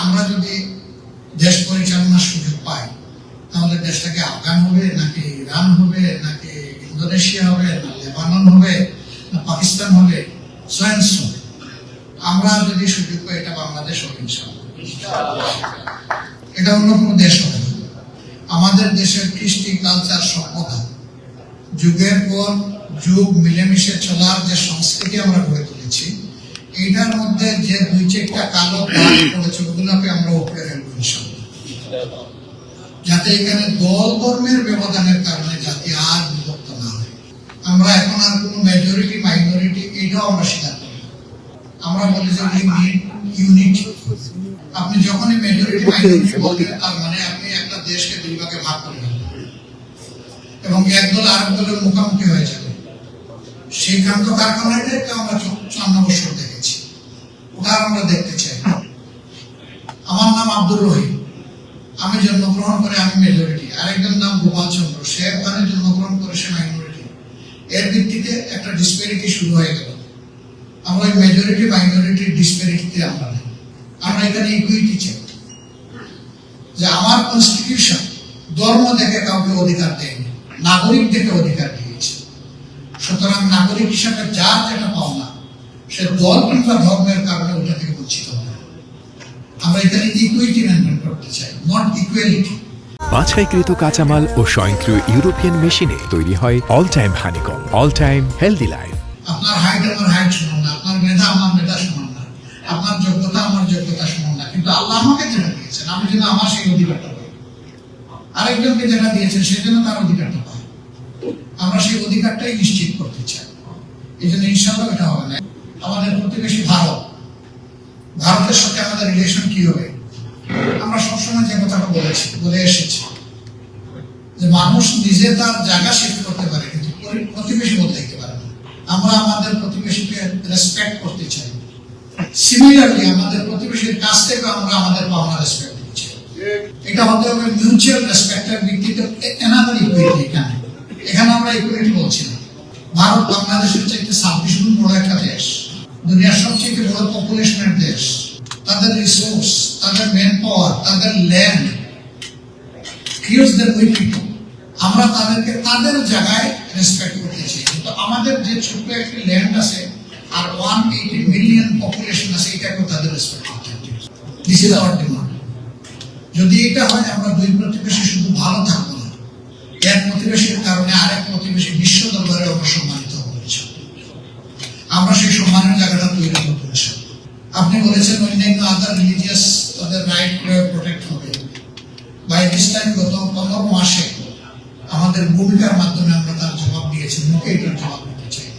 আমরা যদি দেশ পরিচালনার সুযোগ পাই তাহলে দেশটাকে আফগান হবে নাকি ইরান হবে নাকি ইন্দোনেশিয়া হবে না লেবানন হবে না পাকিস্তান হবে সয়েন্স হবে। আমরা যদি সুযোগ পাই এটা বাংলাদেশ হবে ইনশাআল্লাহ, এটা অন্য কোনো দেশ হবে না। আমাদের দেশের কৃষ্টি কালচার সভ্যতা যুগের পর যুগ মিলেমিশে চলার যে সংস্কৃতি আমরা গড়ে তুলেছি, এইটার মধ্যে যে দুই চারটা কালো দাগ পড়েছে ওগুলোকে আমরা উপরে ফেলবো ইনশাআল্লাহ, যাতে এখানে দল ধর্মের ব্যবধানের কারণে জাতি আর বিভক্ত না হয়। আমরা এখন আর কোনো মেজরিটি মাইনরিটি এইটাও আমরা স্বীকার করি। আমরা বলি যে উই নিড ইউনিটি। আপনি যখনই মেজরিটি মাইনরিটি বলবেন তার মানে আপনি একটা দেশকে দুই ভাগে ভাগ করে ফেলবেন এবং এক দল আরেক দলের মুখোমুখি হয়ে যাবে। সেই কান্ত কারখানাটাকে আমরা 54 বছর দেখেছি, ওটা আমরা দেখতে চাই। আমার নাম আব্দুর রহিম, আমি জন্মগ্রহণ করে আমি মেজরিটি, আরেকজন নাম গোপাল চন্দ্র, সে ওখানে জন্মগ্রহণ করে সে মাইনরিটি। এর ভিত্তিতে একটা ডিসপ্যারিটি শুরু হয়ে গেল। আমরা ওই মেজরিটি মাইনরিটির ডিসপ্যারিটিতে আমরা নেই, আমরা এখানে ইকুইটি চাই। যে আমার কনস্টিটিউশন ধর্ম দেখে কাউকে অধিকার দেয়নি, নাগরিক দেখে অধিকার দিয়েছে। সুতরাং নাগরিক হিসাবে যার যেটা পাওনা সে দল কিংবা ধর্মের কারণে ওটা থেকে বঞ্চিত হবে। আমরা এখানে ইকুইটি মেনটেন করতে চাই, নট ইকুয়ালিটি। বাছাইকৃত কাঁচামাল ও স্বয়ংক্রিয় ইউরোপিয়ান মেশিনে তৈরি হয় all time honeycomb, all time healthy life. আপনার হাইট আমার হাইট সমান না, আপনার মেধা আমার মেধা সমান না, আপনার যোগ্যতা আমার যোগ্যতা সমান না, কিন্তু আল্লাহ আমাকে যেটা দিয়েছেন আমি যেন আমার সেই অধিকারটা পাই, আরেকজনকে যেটা দিয়েছেন সে যেন তার অধিকারটা পায়। আমরা সেই অধিকারটাই নিশ্চিত করতে চাই। এই জন্য ইনশাআল্লাহ এটা হবে না। আমাদের প্রতিবেশী ভারত, ভারতের সাথে আমাদের রিলেশন কি হবে? আমরা সবসময় যে কথাটা বলে এসেছি যে মানুষ নিজে তার জায়গা শিফট করতে পারে কিন্তু প্রতিবেশী বদলাইতে পারে না। আমরা আমাদের প্রতিবেশীকে রেসপেক্ট করতে চাই, সিমিলারলি আমাদের প্রতিবেশীর কাছ থেকে আমরা আমাদের পাওনা রেসপেক্ট দিচ্ছি। এটা হতে হবে মিউচুয়াল রেসপেক্টের ভিত্তিতে। এনাদার ইকুইটি, এখানে আমরা ইকুইটি বলছি না। ভারত বাংলাদেশের চাইতে 26 গুণ বড় একটা দেশ, দুনিয়ার সবচেয়ে বড় পপুলেশনের দেশ। তাদের রিসোর্স, তাদের ম্যান পাওয়ার, তাদের land creates their we people. আমরা তাদেরকে তাদের জায়গায় রেসপেক্ট করতে চাই, কিন্তু আমাদের যে ছোট্ট একটি ল্যান্ড আছে আর 180 মিলিয়ন পপুলেশন আছে, এটাকেও তাদের রেসপেক্ট করতে হবে। This is our demand. যদি এটা হয় আমরা দুই প্রতিবেশী শুধু ভালো থাকবো না, এক প্রতিবেশীর কারণে আরেক প্রতিবেশী বিশ্ব দরবারে আমরা সম্মানিত হবো। আমরা সেই সম্মানের জায়গাটা তৈরি করবো। আপনি বলেছেন অন্যান্য আদার রিলিজিয়াস তাদের রাইট প্রোটেক্ট হবে। বাই দিস টাইম গত 15 মাসে আমাদের ভূমিকার মাধ্যমে আমরা তার জবাব দিয়েছি, মুখে এটার জবাব